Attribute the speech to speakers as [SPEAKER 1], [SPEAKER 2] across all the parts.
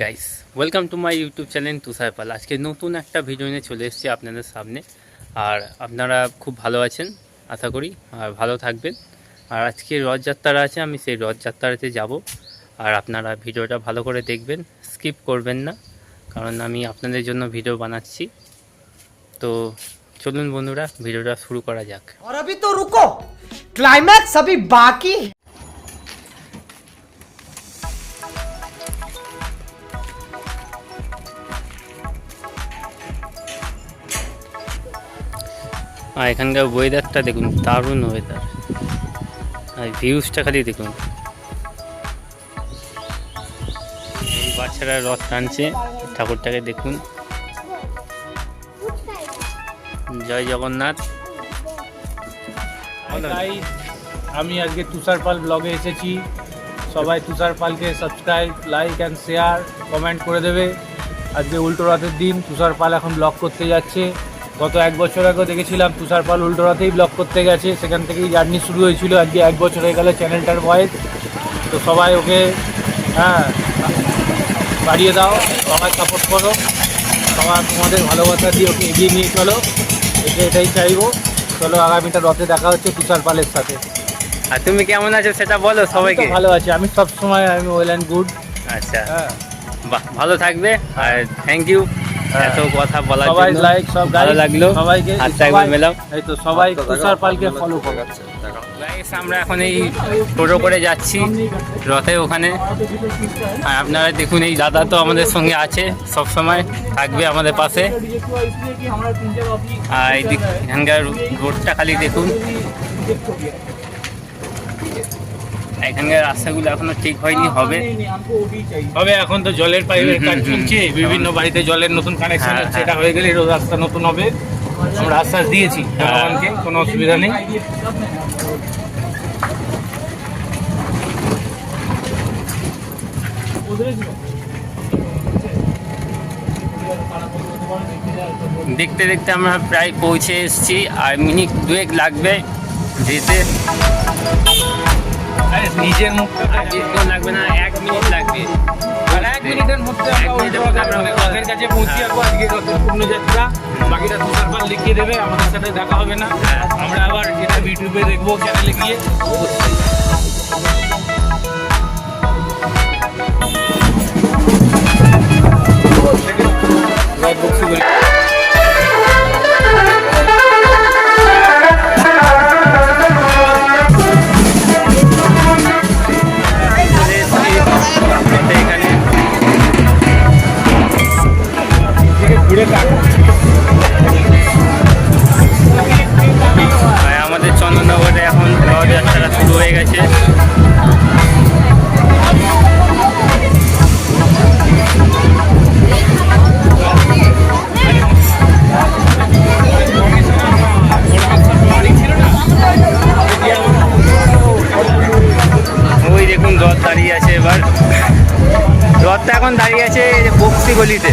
[SPEAKER 1] Guys, welcome to my YouTube channel Tushar Pal. আজকে নতুন একটা ভিডিও নিয়ে চলে এসেছি আপনাদের সামনে। আর আপনারা খুব ভালো আছেন আশা করি, আর ভালো থাকবেন। আর আজকে রথযাত্রা আছে, আমি সেই রথযাত্রাতে যাব। আর আপনারা ভিডিওটা ভালো করে দেখবেন, স্কিপ করবেন না, কারণ আমি আপনাদের জন্য ভিডিও বানাচ্ছি। তো চলুন বন্ধুরা, ভিডিওটা শুরু করা যাক।
[SPEAKER 2] और अभी तो रुको, क्लाइमैक्स अभी बाकी है।
[SPEAKER 1] আর এখানকার ওয়েদারটা দেখুন, দারুণ ওয়েদার। আর ভিউজটা খালি দেখুন, এই বাচ্চারা রথ টানছে, ঠাকুরটাকে দেখুন। জয় জগন্নাথ।
[SPEAKER 3] আমি আজকে তুষার পাল ব্লগে এসেছি। সবাই তুষার পালকে subscribe, like and share, comment করে দেবে। আজকে উল্টো রথের দিন, তুষার পাল এখন ব্লগ করতে যাচ্ছে। গত 1 বছর আগে দেখেছিলাম তুষার পাল উল্টো রথেই ব্লগ করতে গেছে, সেখান থেকেই জার্নি শুরু হয়েছিল। আজকে 1 বছর হয়ে গেল চ্যানেলটার বয়স। তো সবাই ওকে বাড়িয়ে দাও, সবাই সাপোর্ট করো, সবাই তোমাদের ভালোবাসা দিয়ে ওকে এগিয়ে নিয়ে চলো। এটাই চাইবো। চলো, আগামীটা রথে দেখা হচ্ছে তুষার পালের সাথে।
[SPEAKER 1] আর তুমি কেমন আছো সেটা বলো সবাইকে।
[SPEAKER 3] ভালো আছি, আমি সব সময় ওয়েল অ্যান্ড গুড।
[SPEAKER 1] আচ্ছা, বাহ, ভালো থাকবে। আর থ্যাংক ইউ এত কথা বলার জন্য।
[SPEAKER 3] সবাই লাইক, সব
[SPEAKER 1] ভালো লাগলো,
[SPEAKER 3] সবাইকে
[SPEAKER 1] হাতটা একবার মেলাও।
[SPEAKER 3] এই তো সবাই তুষার পালকে ফলো করো।
[SPEAKER 1] গাইস, আমরা এখন এই টোটো করে যাচ্ছি রথে ওখানে। আর আপনারা দেখুন, এই দাদা তো আমাদের সঙ্গে আছে, সব সময় থাকবে আমাদের পাশে। আর এখানকার রোডটা খালি দেখুন, এখানকার রাস্তাগুলো এখনো ঠিক হয়নি, হবে।
[SPEAKER 3] এখন তো জলের পাইপের কাজ চলছে, বিভিন্ন বাড়িতে জলের নতুন কানেকশন হচ্ছে। এটা হয়ে গেলে রাস্তা নতুন হবে। আমরা আশ্বাস দিয়েছি জনগণকে, কোনো অসুবিধা নেই।
[SPEAKER 1] দেখতে দেখতে আমরা প্রায় পৌঁছে এসেছি, আর মিনিট 2 লাগবে যেতে।
[SPEAKER 3] নিজের মুখটা
[SPEAKER 1] লাগবে না, 1 মিনিট লাগবে।
[SPEAKER 3] আর 1 মিনিটের মধ্যে আমরা রথের কাছে পৌঁছে যাবো। আজকে রথের পূর্ণযাত্রা, বাকিটা তুষার পাল লিখিয়ে দেবে, আমাদের সাথে দেখা হবে না। আমরা আবার যেটা ইউটিউবে দেখবো চ্যানেলে গিয়ে।
[SPEAKER 1] আমাদের চন্দননগরে এখন রথযাত্রা শুরু হয়ে গেছে। ওই দেখুন রথ দাঁড়িয়ে আছে। এবার রথটা এখন দাঁড়িয়ে আছে বক্সি গলিতে।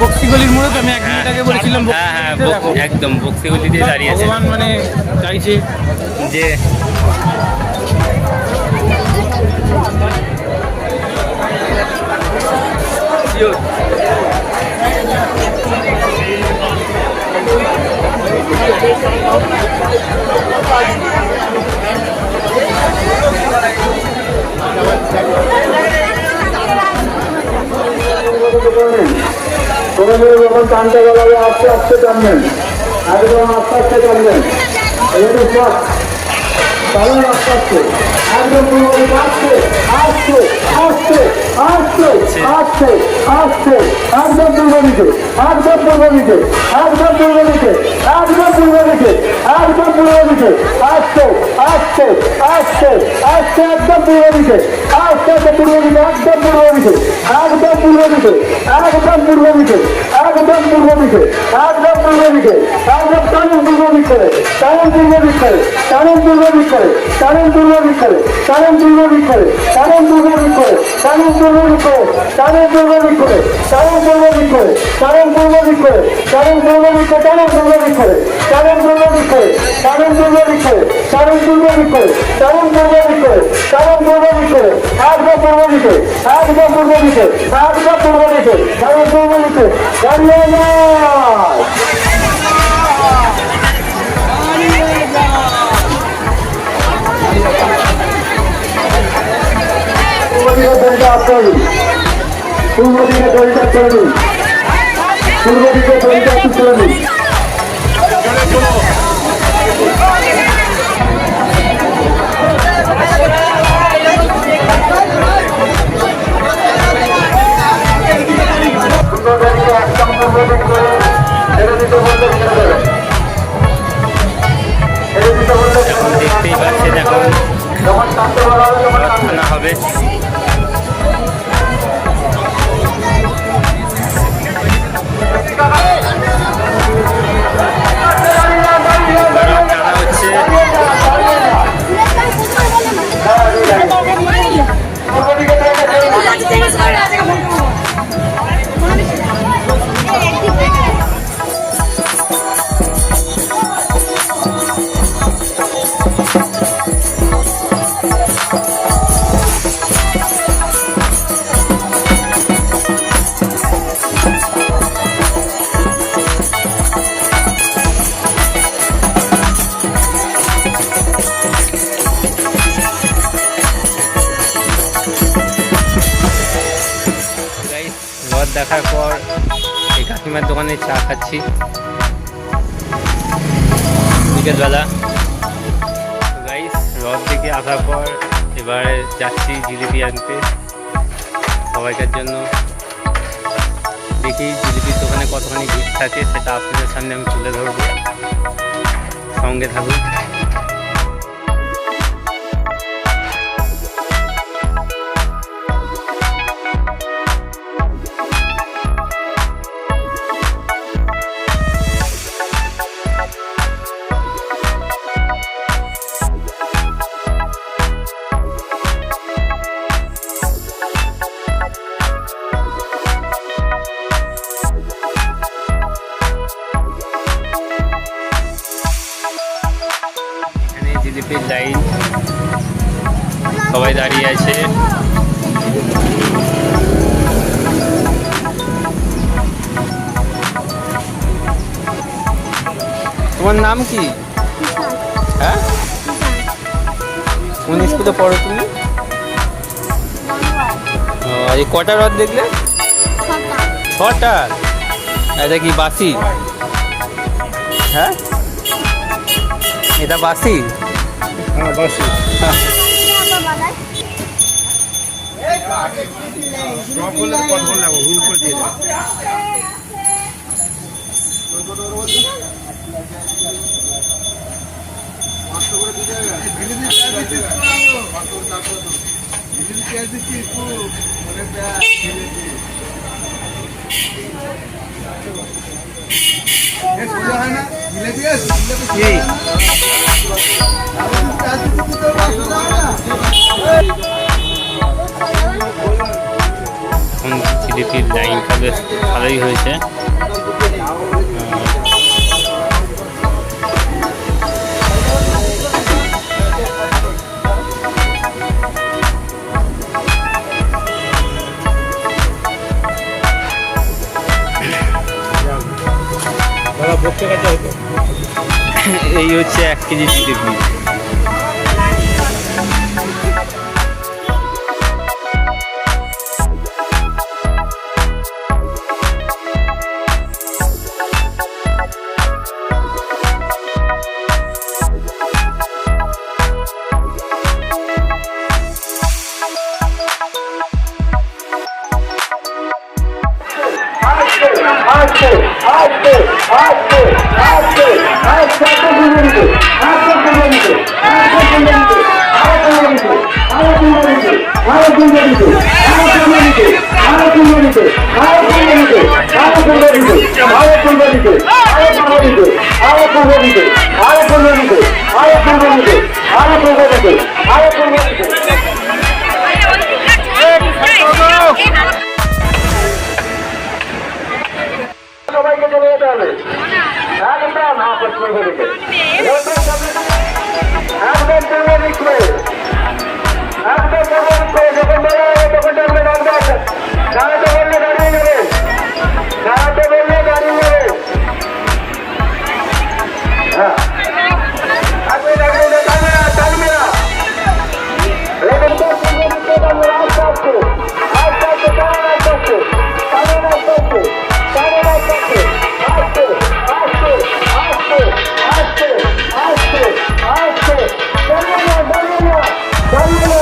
[SPEAKER 3] বক্সিগলির মোড়ে আমি 1 মিনিট আগে বলেছিলাম।
[SPEAKER 1] হ্যাঁ, একদম বক্সি গলিতে দাঁড়িয়ে আছে।
[SPEAKER 3] ভগবান মানে চাইছে
[SPEAKER 1] যে
[SPEAKER 4] যখন টানতে গেলে আস্তে আস্তে টানবেন, একদম আস্তে আস্তে টানবেন। তাহলে আস্তে আস্তে একদম আস্তে আস্তে আস্তে আস্তে আস্তে আস্তে একদম পূর্ব দিকে, একদম পূর্ব দিকে, একদম পূর্ব দিকে, একদম পূর্ব দিকে, একদম পূর্ব দিকে, আস্তে আস্তে আস্তে আস্তে একদম পূর্ব দিকে, আস্তে আস্তে পূর্ব দিকে, একদম পূর্ব দিকে, একদম পূর্ব দিকে, একদম পূর্ব দিকে, একদম পূর্ব দিকে, একদম পূর্ব দিকে, একদম টানুন পূর্ব দিক করে, টানুন পূর্ব দিক করে, টানুন পূর্ব দিক করে, টানুন পূর্ব দিক করে, টানুন পূর্ব দিক করে, টানুন পূর্ব দিক করে, টানুন পূর্ব দিক করে, টানুন পূর্ব দিক করে, টানুন পূর্ব দিক করে, টানুন পূর্ব দিক করে, টানুন পূর্ব দিক করে, টানুন পূর্ব দিক করে, টানুন পূর্ব দিক করে, টানুন পূর্ব দিক করে, টানুন পূর্ব দিক করে, টানুন পূর্ব দিক করে, টানুন পূর্ব দিক করে, একদম পূর্ব দিকে, একদম পূর্ব দিকে, একদম পূর্ব দিকে, টানুন পূর্ব দিকে, দাঁড়িয়ে না। পূর্ব দিকে দড়িটা চলুন, পূর্ব দিকে দড়িটা চলুন, পূর্ব দিকে দড়িটা একটু চলুন।
[SPEAKER 1] এখন দেখতেই পাচ্ছেন এখন প্রার্থনা হবে। টানা হচ্ছে। রথ দেখার পর এই কাকিমার দোকানে চা খাচ্ছি বিকেলবেলা। গাইস রথ থেকে আসার পর এবার যাচ্ছি জিলিপি আনতে সবাইকার জন্য। দেখি জিলিপির দোকানে কতখানি ভিড় থাকে সেটা আপনাদের সামনে আমি তুলে ধরবো, সঙ্গে থাকুন। জিলিপির লাইন, সবাই দাঁড়িয়ে আছে। তোমার নাম কি? হ্যাঁ, কোন স্কুলে পড়ো তুমি? এই কটা রথ দেখলে? 6টা। এটা কি বাসি? হ্যাঁ, এটা বাসি?
[SPEAKER 3] হ্যাঁ বাসি।
[SPEAKER 1] এখন জিলিপির লাইনটা বেশ ভালোই হয়েছে। এই হচ্ছে 1 কেজি জিলিপি।
[SPEAKER 4] Thank you. পূর্ব দিকে একদম পূর্ব দিকে যখন বলা হবে তখন টানবেন একদম দাঁড়াতে বললে দাঁড়িয়ে যাবেন দাঁড়াতে বললে দাঁড়িয়ে যাবেন হ্যাঁ আপনি টানবে না একদম পূর্ব দিকে টানবেন আস্তে আস্তে আস্তে আস্তে টানেন আস্তে আস্তে টানেন আস্তে আস্তে টানেন আস্তে আস্তে আস্তে আস্তে আস্তে আস্তে আস্তে দাঁড়িয়ে না দাঁড়িয়ে না দাঁড়িয়ে না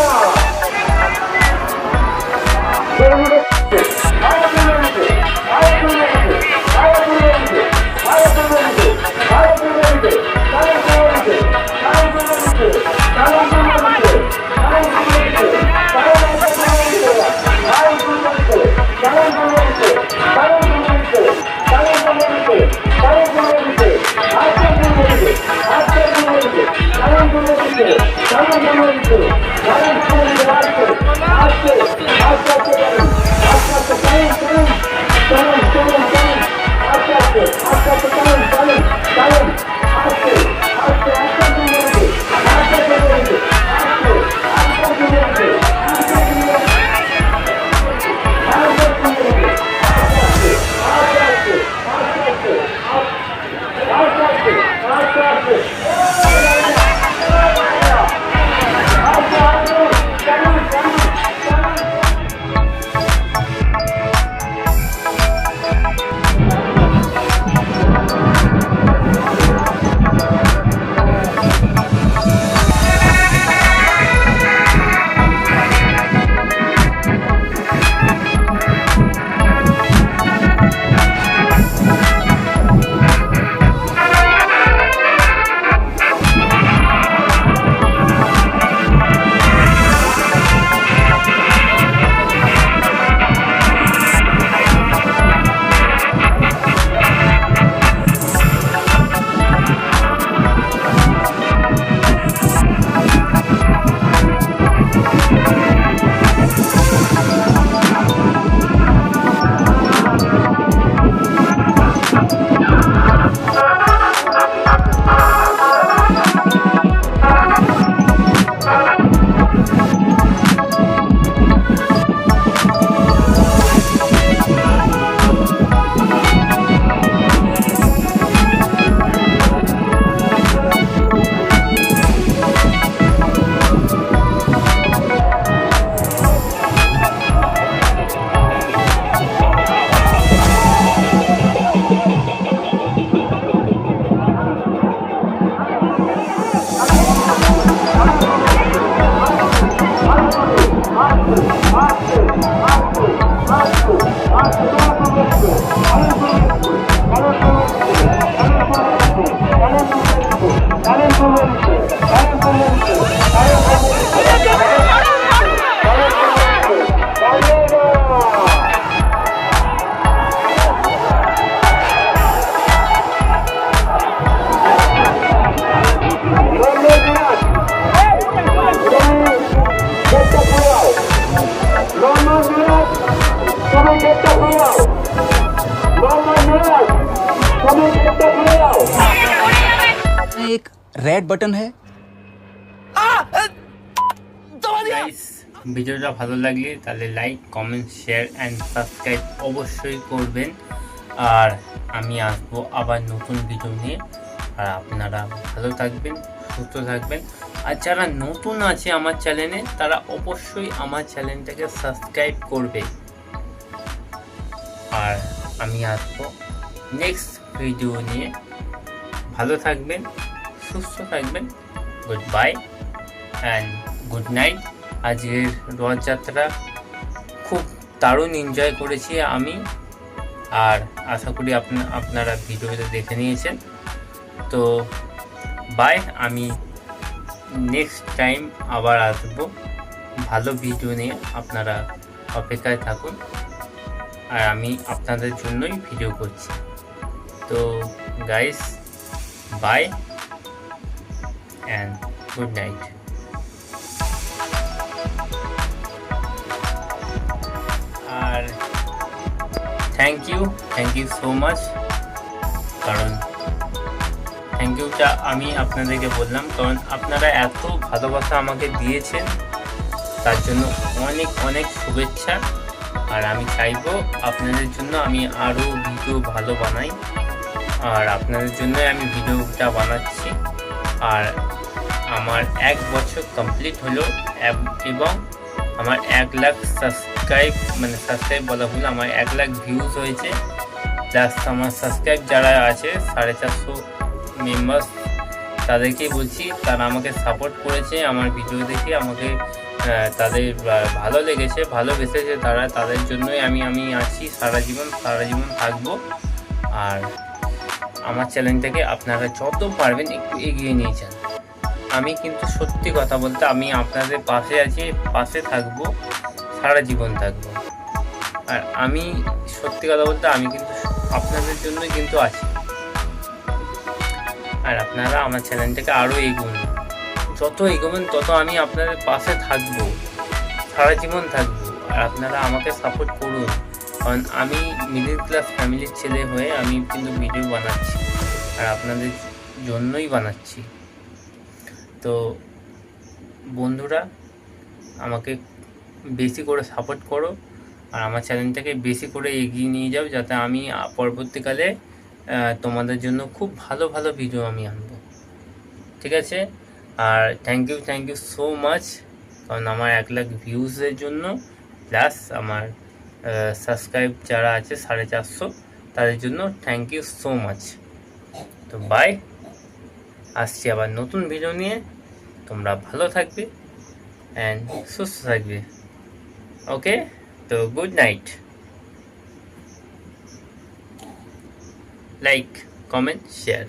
[SPEAKER 5] एक रेड बटन है।
[SPEAKER 1] গাইস ভিডিওটা ভালো লাগলে তাহলে like comment share and subscribe অবশ্যই করবেন। আর আমি আসবো আবার নতুন ভিডিও নিয়ে। আর আপনারা ভালো থাকবেন, সুস্থ থাকবেন। আর যারা নতুন আছে আমার চ্যানেলে তারা অবশ্যই আমার চ্যানেলটাকে সাবস্ক্রাইব করবে। আর আমি আসবো নেক্সট ভিডিও নিয়ে। ভালো থাকবেন, সুস্থ থাকবেন। Good bye and good night. আজকের রথযাত্রা খুব দারুণ এনজয় করেছি আমি। আর আশা করি আপনারা ভিডিওটা দেখে নিয়েছেন। তো বাই, আমি নেক্সট টাইম আবার আসবো ভালো ভিডিও নিয়ে। আপনারা অপেক্ষায় থাকুন। আর আমি আপনাদের জন্যই ভিডিও করছি। তো guys bye and good night. আর থ্যাংক ইউ সো মাচ। কারণ থ্যাংক ইউটা আমি আপনাদেরকে বললাম, কারণ আপনারা এত ভালোবাসা আমাকে দিয়েছেন, তার জন্য অনেক অনেক শুভেচ্ছা। আর আমি চাইবো আপনাদের জন্য আমি আরও ভিডিও ভালো বানাই, আর আপনাদের জন্যই আমি ভিডিওটা বানাচ্ছি। আর আমার 1 বছর কমপ্লিট হলো এবং আমার 1 লাখ সাবস্ক্রাইব, মানে সাবস্ক্রাইব বলা ভুল, আমার 1 লাখ ভিউজ হয়েছে। প্লাস আমার সাবস্ক্রাইব যারা আছে 450 মেম্বার্স, তাদেরকেই বলছি, তারা আমাকে সাপোর্ট করেছে আমার ভিডিও দেখে, আমাকে তাদের ভালো লেগেছে, ভালোবেসেছে তারা, তাদের জন্যই আমি আছি, সারা জীবন থাকবো। আর আমার চ্যানেলটাকে আপনারা যত পারবেন একটু এগিয়ে নিয়ে যান। আমি কিন্তু সত্যি কথা বলতে আমি আপনাদের পাশে আছি, পাশে থাকবো, সারা জীবন থাকবো। আর আমি সত্যি কথা বলতে আমি কিন্তু আপনাদের জন্যই কিন্তু আছি। আর আপনারা আমার চ্যানেলটাকে আরও এগোন, যত এগোবেন তত আমি আপনাদের পাশে থাকবো, সারা জীবন থাকবো। আর আপনারা আমাকে সাপোর্ট করুন, কারণ আমি মিডল ক্লাস ফ্যামিলির ছেলে হয়ে আমি কিন্তু ভিডিও বানাচ্ছি, আর আপনাদের জন্যই বানাচ্ছি। তো বন্ধুরা, আমাকে বেশি করে সাপোর্ট করো, আর আমার চ্যানেলটাকে বেশি করে এগিয়ে নিয়ে যাও, যাতে আমি পরবর্তীকালে তোমাদের জন্য খুব ভালো ভালো ভিডিও আমি আনবো, ঠিক আছে? আর থ্যাংক ইউ সো মাচ, কারণ আমার 1 লাখ ভিউজের জন্য, প্লাস আমার সাবস্ক্রাইব যারা আছে 450, তাদের জন্য থ্যাংক ইউ সো মাচ। তো বাই, আসছি আবার নতুন ভিডিও নিয়ে। তোমরা ভালো থাকবে অ্যান্ড সুস্থ থাকবে। ওকে, তো good night. Like, comment, share.